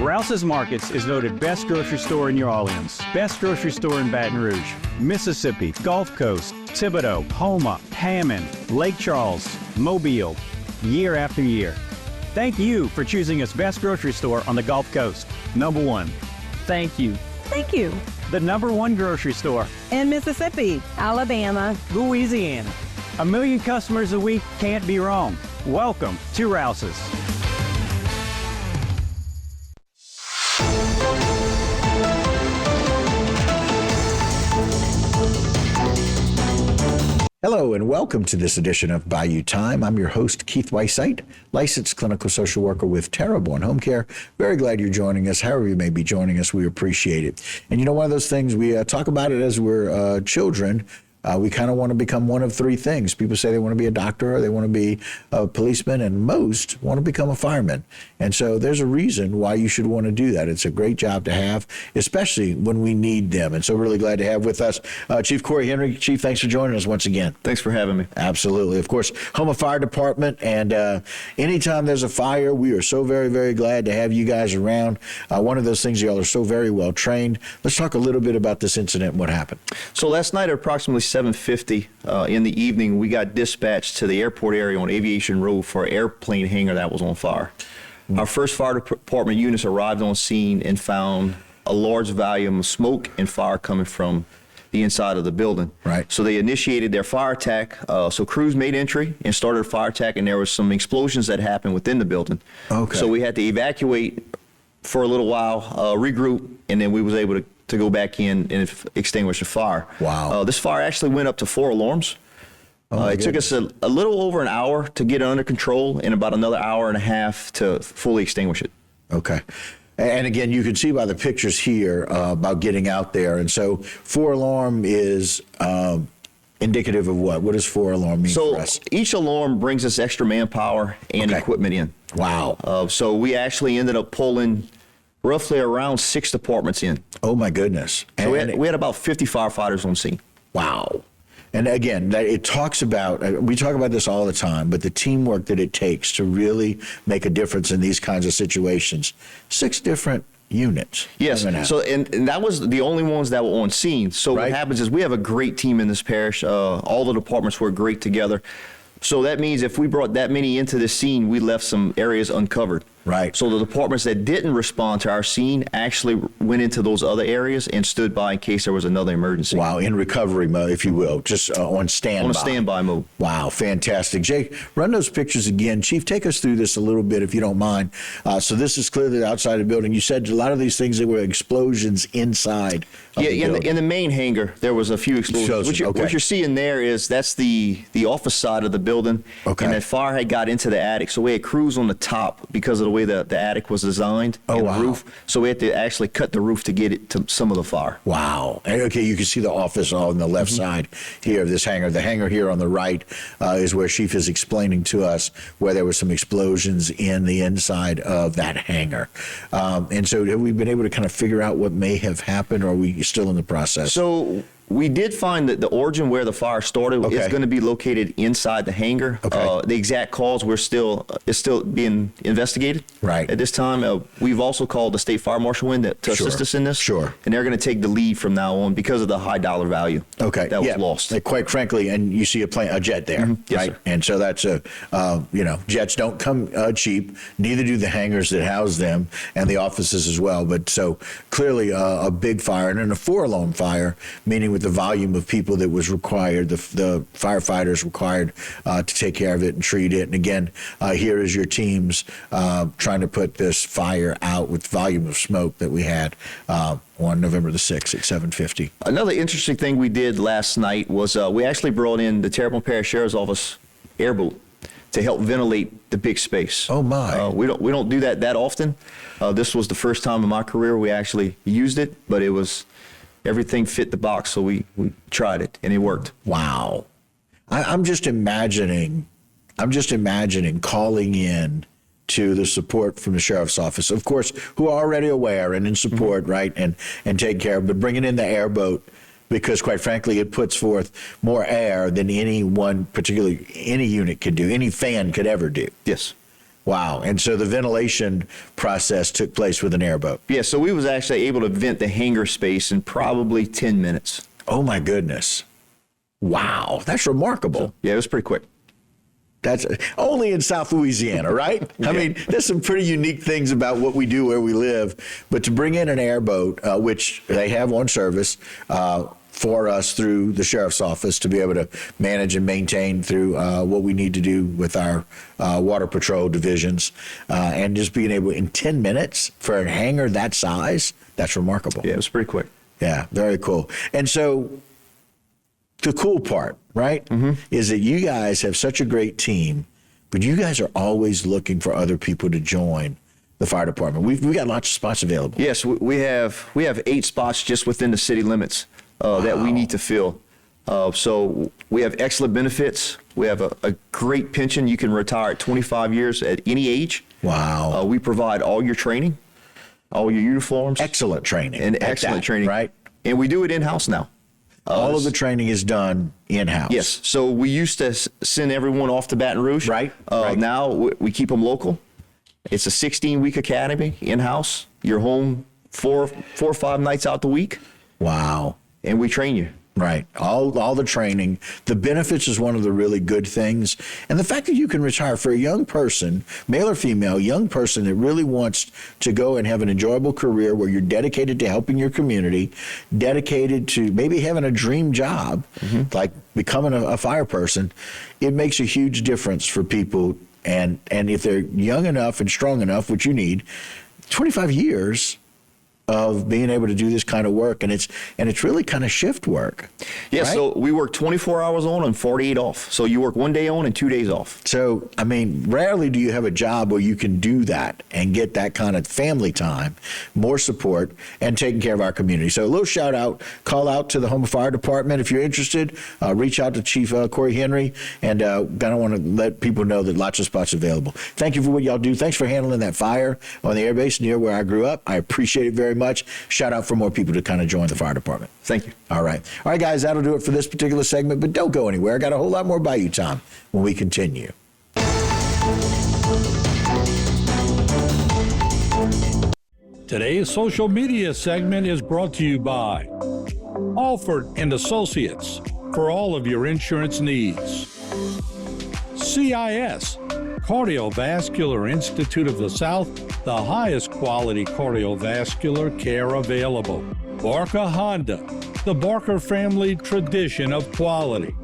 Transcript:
Rouse's Markets is voted best grocery store in New Orleans, best grocery store in Baton Rouge, Mississippi, Gulf Coast, Thibodeau, Houma, Hammond, Lake Charles, Mobile, year after year. Thank you for choosing us best grocery store on the Gulf Coast. Number one. Thank you. Thank you. The number one grocery store In Mississippi, Alabama, Louisiana. 1 million customers a week can't be wrong. Welcome to Rouse's. Hello and welcome to this edition of Bayou Time. I'm your host, Keith Weissite, licensed clinical social worker with Terraborn Home Care. Very glad you're joining us. However you may be joining us, we appreciate it. And you know, one of those things, we talk about it as we're children. We kind of want to become one of three things. People say they want to be a doctor or they want to be a policeman, and most want to become a fireman. And so there's a reason why you should want to do that. It's a great job to have, especially when we need them. And so really glad to have with us Chief Corey Henry. Chief, thanks for joining us once again. Thanks for having me. Absolutely. Of course, Houma Fire Department, and anytime there's a fire, we are so very, very glad to have you guys around. One of those things, y'all are so very well trained. Let's talk a little bit about this incident and what happened. So last night at approximately 7:50 in the evening, we got dispatched to the airport area on Aviation Road for an airplane hangar that was on fire. Our first fire department units arrived on scene and found a large volume of smoke and fire coming from the inside of the building. Right. So they initiated their fire attack. So crews made entry and started a fire attack, and there was some explosions that happened within the building. Okay. So we had to evacuate for a little while, regroup, and then we was able to go back in and extinguish the fire. Wow. This fire actually went up to 4 alarms. It took us a little over an hour to get it under control and about another hour and a half to fully extinguish it. Okay. And again, you can see by the pictures here about getting out there. And so 4 alarm is indicative of what? What does 4 alarm mean for us? So each alarm brings us extra manpower and equipment in. Wow. So we actually ended up pulling roughly around 6 departments in. Oh my goodness. So we had about 50 firefighters on scene. Wow. And again, it talks about, we talk about this all the time, but the teamwork that it takes to really make a difference in these kinds of situations. 6 different units. Yes. So, and that was the only ones that were on scene. So what happens is we have a great team in this parish. All the departments work great together. So that means if we brought that many into the scene, we left some areas uncovered. Right. So the departments that didn't respond to our scene actually went into those other areas and stood by in case there was another emergency. Wow, in recovery mode, if you will, just on standby. On a standby mode. Wow, fantastic. Jay, run those pictures again. Chief, take us through this a little bit, if you don't mind. So this is clearly outside the building. You said a lot of these things, that were explosions inside of the building. In the main hangar, there was a few explosions. What you're seeing there is that's the office side of the building. Okay. And that fire had got into the attic. So we had crews on the top because of the way the attic was designed and the roof. So we had to actually cut the roof to get it to some of the fire. Wow. And okay, you can see the office on the left side here of this hangar. The hangar here on the right is where Chief is explaining to us where there were some explosions in the inside of that hangar. And so have we been able to kind of figure out what may have happened, or are we still in the process? So we did find that the origin where the fire started is going to be located inside the hangar. Okay. The exact cause is still being investigated. Right. At this time, we've also called the state fire marshal in to assist us in this. Sure. And they're going to take the lead from now on because of the high dollar value. Okay. That was lost. Quite frankly, and you see a jet there, Yes, right? sir. And so that's jets don't come cheap. Neither do the hangars that house them, and the offices as well. But so clearly a big fire, and then a 4-alarm fire, meaning with the volume of people that was required, the firefighters required to take care of it and treat it. And again, here is your teams trying to put this fire out with volume of smoke that we had on November the 6th at 7:50. Another interesting thing we did last night was we actually brought in the Terrebonne Parish Sheriff's Office airboat to help ventilate the big space. Oh my! We don't do that often. This was the first time in my career we actually used it, but everything fit the box, so we tried it and it worked. Wow. I'm just imagining calling in to the support from the sheriff's office, of course, who are already aware and in support, right, and take care of, but bringing in the airboat, because quite frankly, it puts forth more air than any unit could do, any fan could ever do. Yes. Wow. And so the ventilation process took place with an airboat. Yeah, so we was actually able to vent the hangar space in probably 10 minutes. Oh, my goodness. Wow. That's remarkable. Yeah, it was pretty quick. That's only in South Louisiana, right? I mean, there's some pretty unique things about what we do where we live. But to bring in an airboat, which they have on service for us through the sheriff's office to be able to manage and maintain through what we need to do with our water patrol divisions, and just being able in 10 minutes for a hangar that size, that's remarkable. Yeah, it was pretty quick. Yeah, very cool. And so the cool part, right, is that you guys have such a great team, but you guys are always looking for other people to join the fire department. We got lots of spots available. Yes, we have 8 spots just within the city limits that we need to fill. So we have excellent benefits. We have a great pension. You can retire at 25 years at any age. Wow. We provide all your training, all your uniforms. Excellent training. And excellent training. Right. And we do it in-house now. All of the training is done in-house. Yes. So we used to send everyone off to Baton Rouge. Right. Now we keep them local. It's a 16-week academy in-house. You're home 4 or 5 nights out the week. Wow. And we train you. Right. All the training. The benefits is one of the really good things. And the fact that you can retire for a young person, male or female, young person that really wants to go and have an enjoyable career where you're dedicated to helping your community, dedicated to maybe having a dream job, like becoming a fire person, it makes a huge difference for people. And if they're young enough and strong enough, which you need, 25 years of being able to do this kind of work, and it's really kind of shift work. Yeah, right? So we work 24 hours on and 48 off. So you work 1 day on and 2 days off. So, I mean, rarely do you have a job where you can do that and get that kind of family time, more support, and taking care of our community. So a little shout out, call out to the Houma Fire Department. If you're interested, reach out to Chief Corey Henry, and I want to let people know that lots of spots available. Thank you for what y'all do. Thanks for handling that fire on the airbase near where I grew up. I appreciate it very much. Shout out for more people to kind of join the fire department. Thank you. All right, guys, that'll do it for this particular segment, but don't go anywhere. I got a whole lot more Bayou time when we continue. Today's social media segment is brought to you by Alford and Associates for all of your insurance needs. CIS, Cardiovascular Institute of the South, the highest quality cardiovascular care available. Barker Honda, the Barker family tradition of quality.